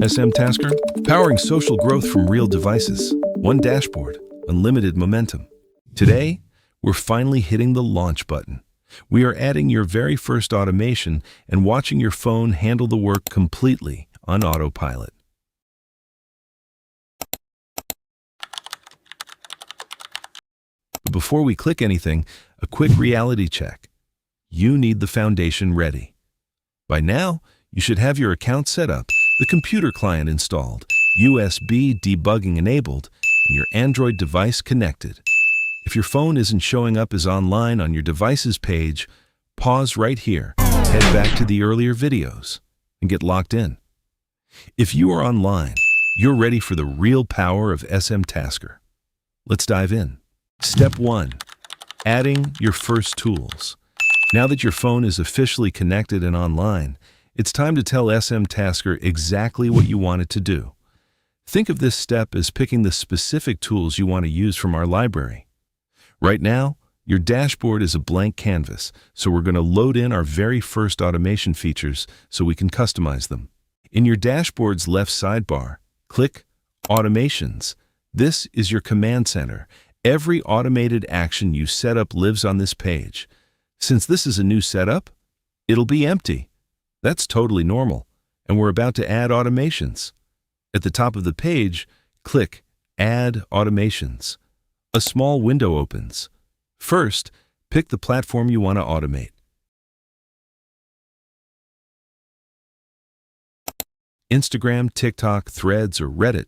SMTasker, powering social growth from real devices. One dashboard, unlimited momentum. Today, we're finally hitting the launch button. We are adding your very first automation and watching your phone handle the work completely on autopilot. But before we click anything, a quick reality check. You need the foundation ready. By now, you should have your account set up, the computer client installed, USB debugging enabled, and your Android device connected. If your phone isn't showing up as online on your devices page, pause right here, head back to the earlier videos, and get locked in. If you are online, you're ready for the real power of SMTasker. Let's dive in. Step 1. Adding your first tools. Now that your phone is officially connected and online, it's time to tell SMTasker exactly what you want it to do. Think of this step as picking the specific tools you want to use from our library. Right now, your dashboard is a blank canvas, so we're going to load in our very first automation features so we can customize them. In your dashboard's left sidebar, click Automations. This is your command center. Every automated action you set up lives on this page. Since this is a new setup, it'll be empty. That's totally normal, and we're about to add automations. At the top of the page, click Add Automations. A small window opens. First, pick the platform you want to automate. Instagram, TikTok, Threads, or Reddit.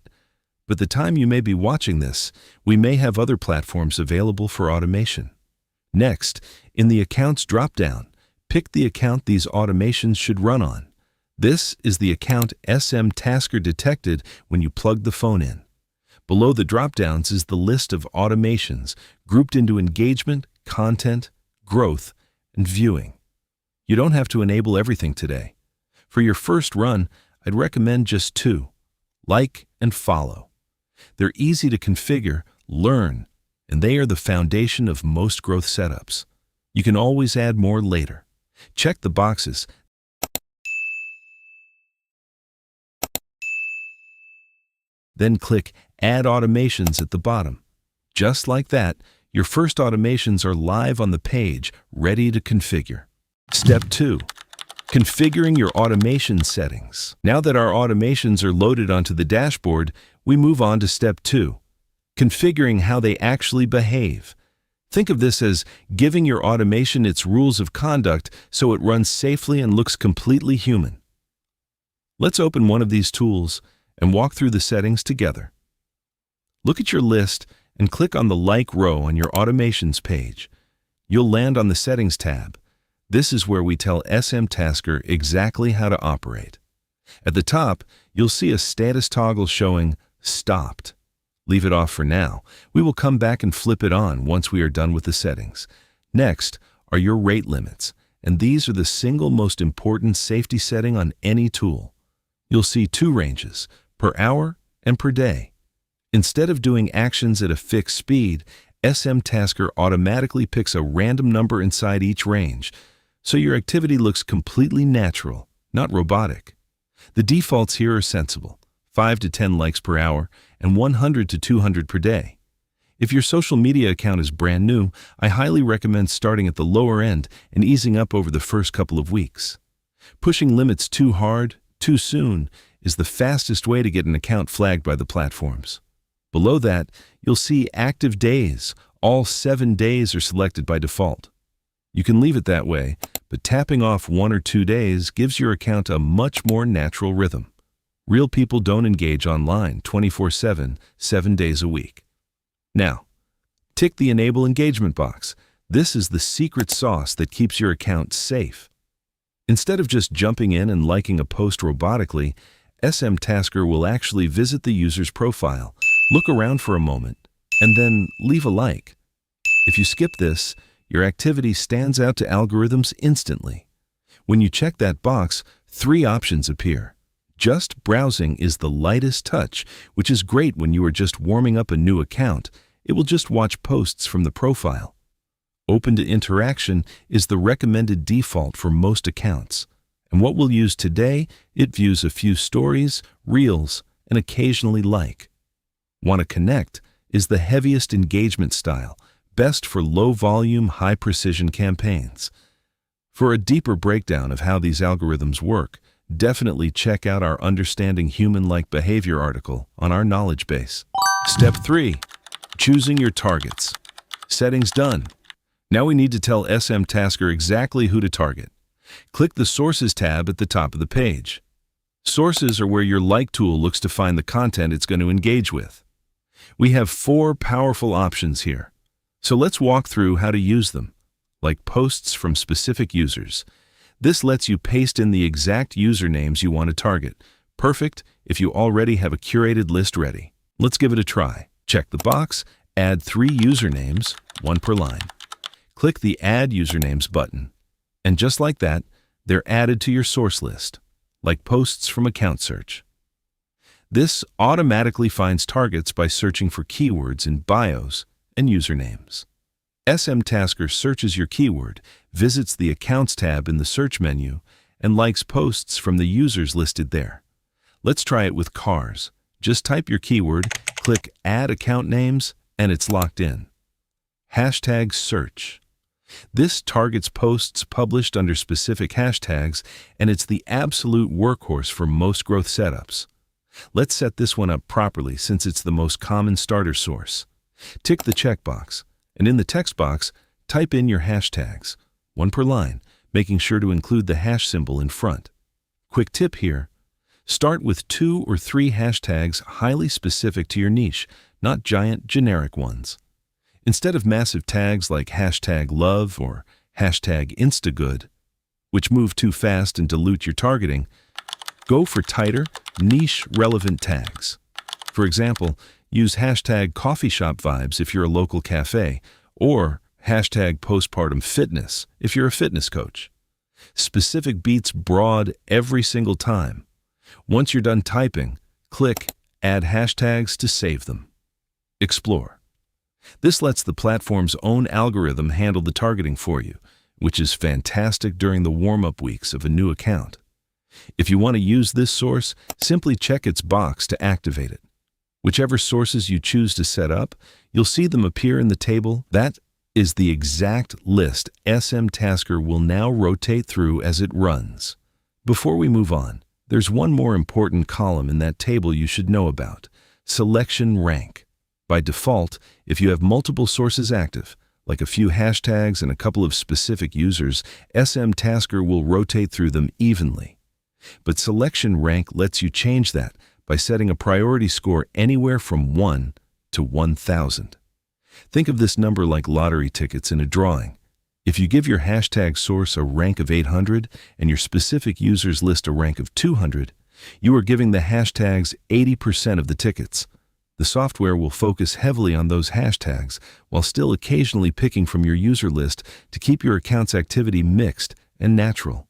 But the time you may be watching this, we may have other platforms available for automation. Next, in the Accounts drop-down, pick the account these automations should run on. This is the account SMTasker detected when you plug the phone in. Below the drop-downs is the list of automations grouped into engagement, content, growth, and viewing. You don't have to enable everything today. For your first run, I'd recommend just 2, like and follow. They're easy to configure, learn, and they are the foundation of most growth setups. You can always add more later. Check the boxes. Then click Add Automations at the bottom. Just like that, your first automations are live on the page, ready to configure. Step 2. Configuring your automation settings. Now that our automations are loaded onto the dashboard, we move on to Step 2. Configuring how they actually behave. Think of this as giving your automation its rules of conduct so it runs safely and looks completely human. Let's open one of these tools and walk through the settings together. Look at your list and click on the Like row on your Automations page. You'll land on the Settings tab. This is where we tell SMTasker exactly how to operate. At the top, you'll see a status toggle showing Stopped. Leave it off for now. We will come back and flip it on once we are done with the settings. Next are your rate limits, and these are the single most important safety setting on any tool. You'll see 2 ranges, per hour and per day. Instead of doing actions at a fixed speed, SMTasker automatically picks a random number inside each range, so your activity looks completely natural, not robotic. The defaults here are sensible: 5 to 10 likes per hour, and 100 to 200 per day. If your social media account is brand new, I highly recommend starting at the lower end and easing up over the first couple of weeks. Pushing limits too hard, too soon, is the fastest way to get an account flagged by the platforms. Below that, you'll see active days. All 7 days are selected by default. You can leave it that way, but tapping off 1 or 2 days gives your account a much more natural rhythm. Real people don't engage online 24/7, 7 days a week. Now, tick the Enable Engagement box. This is the secret sauce that keeps your account safe. Instead of just jumping in and liking a post robotically, SMTasker will actually visit the user's profile, look around for a moment, and then leave a like. If you skip this, your activity stands out to algorithms instantly. When you check that box, 3 options appear. Just browsing is the lightest touch, which is great when you are just warming up a new account. It will just watch posts from the profile. Open to interaction is the recommended default for most accounts. And what we'll use today, it views a few stories, reels, and occasionally like. Want to Connect is the heaviest engagement style, best for low-volume, high-precision campaigns. For a deeper breakdown of how these algorithms work, definitely check out our Understanding Human-Like Behavior article on our knowledge base. Step 3. Choosing your targets. Settings done. Now we need to tell SMTasker exactly who to target. Click the Sources tab at the top of the page. Sources are where your Like tool looks to find the content it's going to engage with. We have 4 powerful options here, so let's walk through how to use them. Like posts from specific users. This lets you paste in the exact usernames you want to target. Perfect if you already have a curated list ready. Let's give it a try. Check the box, add 3 usernames, 1 per line. Click the Add Usernames button, and just like that, they're added to your source list, like posts from Account Search. This automatically finds targets by searching for keywords in bios and usernames. SMTasker searches your keyword, visits the Accounts tab in the search menu, and likes posts from the users listed there. Let's try it with cars. Just type your keyword, click Add Account Names, and it's locked in. Hashtag Search. This targets posts published under specific hashtags, and it's the absolute workhorse for most growth setups. Let's set this one up properly since it's the most common starter source. Tick the checkbox, and in the text box, type in your hashtags, 1 per line, making sure to include the hash symbol in front. Quick tip here, start with 2 or 3 hashtags highly specific to your niche, not giant generic ones. Instead of massive tags like hashtag love or hashtag instagood, which move too fast and dilute your targeting, go for tighter, niche-relevant tags. For example, use hashtag coffee shop vibes if you're a local cafe, or hashtag postpartum fitness if you're a fitness coach. Specific beats broad every single time. Once you're done typing, click Add Hashtags to save them. Explore. This lets the platform's own algorithm handle the targeting for you, which is fantastic during the warm-up weeks of a new account. If you want to use this source, simply check its box to activate it. Whichever sources you choose to set up, you'll see them appear in the table. That is the exact list SMTasker will now rotate through as it runs. Before we move on, there's one more important column in that table you should know about: Selection Rank. By default, if you have multiple sources active, like a few hashtags and a couple of specific users, SMTasker will rotate through them evenly. But Selection Rank lets you change that by setting a priority score anywhere from 1 to 1,000. Think of this number like lottery tickets in a drawing. If you give your hashtag source a rank of 800 and your specific users list a rank of 200, you are giving the hashtags 80% of the tickets. The software will focus heavily on those hashtags while still occasionally picking from your user list to keep your account's activity mixed and natural.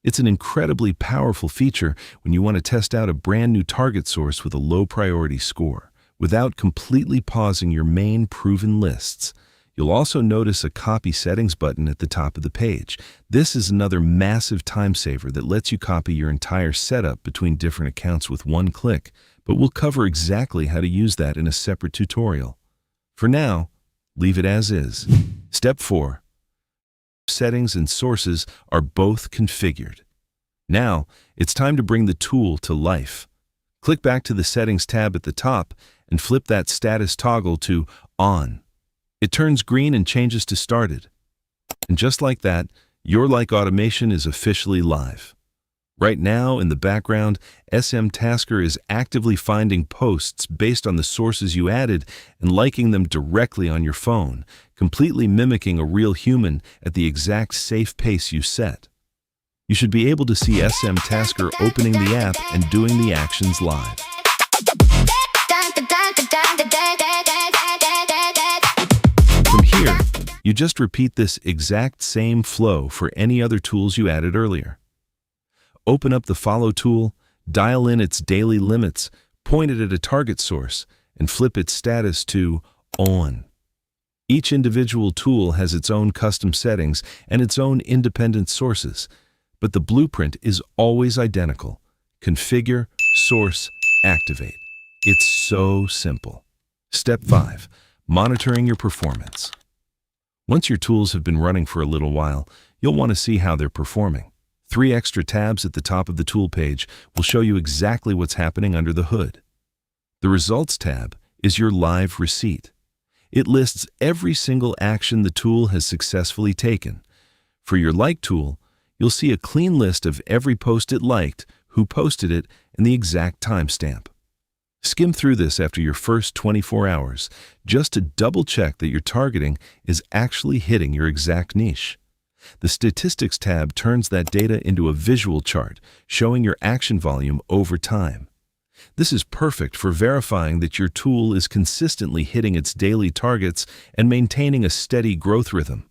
It's an incredibly powerful feature when you want to test out a brand new target source with a low priority score, without completely pausing your main proven lists. You'll also notice a Copy Settings button at the top of the page. This is another massive time saver that lets you copy your entire setup between different accounts with one click, but we'll cover exactly how to use that in a separate tutorial. For now, leave it as is. Step 4. Settings and sources are both configured. Now, it's time to bring the tool to life. Click back to the Settings tab at the top and flip that status toggle to On. It turns green and changes to Started. And just like that, your Like automation is officially live. Right now, in the background, SMTasker is actively finding posts based on the sources you added and liking them directly on your phone, completely mimicking a real human at the exact safe pace you set. You should be able to see SMTasker opening the app and doing the actions live. From here, you just repeat this exact same flow for any other tools you added earlier. Open up the Follow tool, dial in its daily limits, point it at a target source, and flip its status to On. Each individual tool has its own custom settings and its own independent sources, But the blueprint is always identical. Configure, source, activate. It's so simple. Step 5. Monitoring your performance. Once your tools have been running for a little while, you'll want to see how they're performing. 3 extra tabs at the top of the tool page will show you exactly what's happening under the hood. The Results tab is your live receipt. It lists every single action the tool has successfully taken. For your Like tool, you'll see a clean list of every post it liked, who posted it, and the exact timestamp. Skim through this after your first 24 hours, just to double-check that your targeting is actually hitting your exact niche. The Statistics tab turns that data into a visual chart, showing your action volume over time. This is perfect for verifying that your tool is consistently hitting its daily targets and maintaining a steady growth rhythm.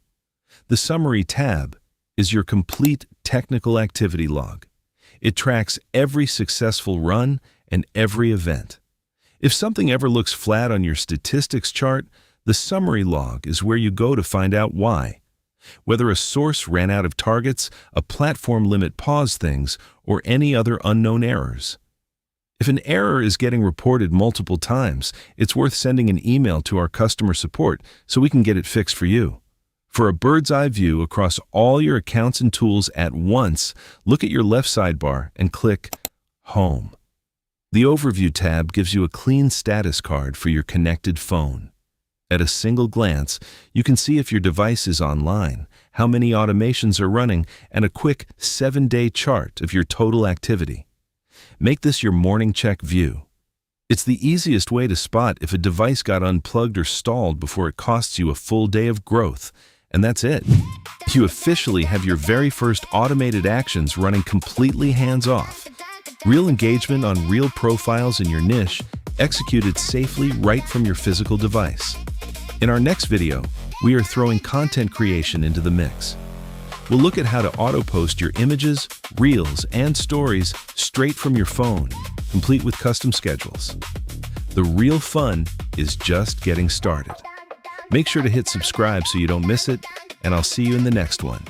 The Summary tab is your complete technical activity log. It tracks every successful run and every event. If something ever looks flat on your statistics chart, the Summary log is where you go to find out why. Whether a source ran out of targets, a platform limit paused things, or any other unknown errors. If an error is getting reported multiple times, it's worth sending an email to our customer support so we can get it fixed for you. For a bird's-eye view across all your accounts and tools at once, look at your left sidebar and click Home. The Overview tab gives you a clean status card for your connected phone. At a single glance, you can see if your device is online, how many automations are running, and a quick 7-day chart of your total activity. Make this your morning check view. It's the easiest way to spot if a device got unplugged or stalled before it costs you a full day of growth. And that's it. You officially have your very first automated actions running completely hands-off. Real engagement on real profiles in your niche, executed safely right from your physical device. In our next video, we are throwing content creation into the mix. We'll look at how to auto-post your images, reels, and stories straight from your phone, complete with custom schedules. The real fun is just getting started. Make sure to hit subscribe so you don't miss it, and I'll see you in the next one.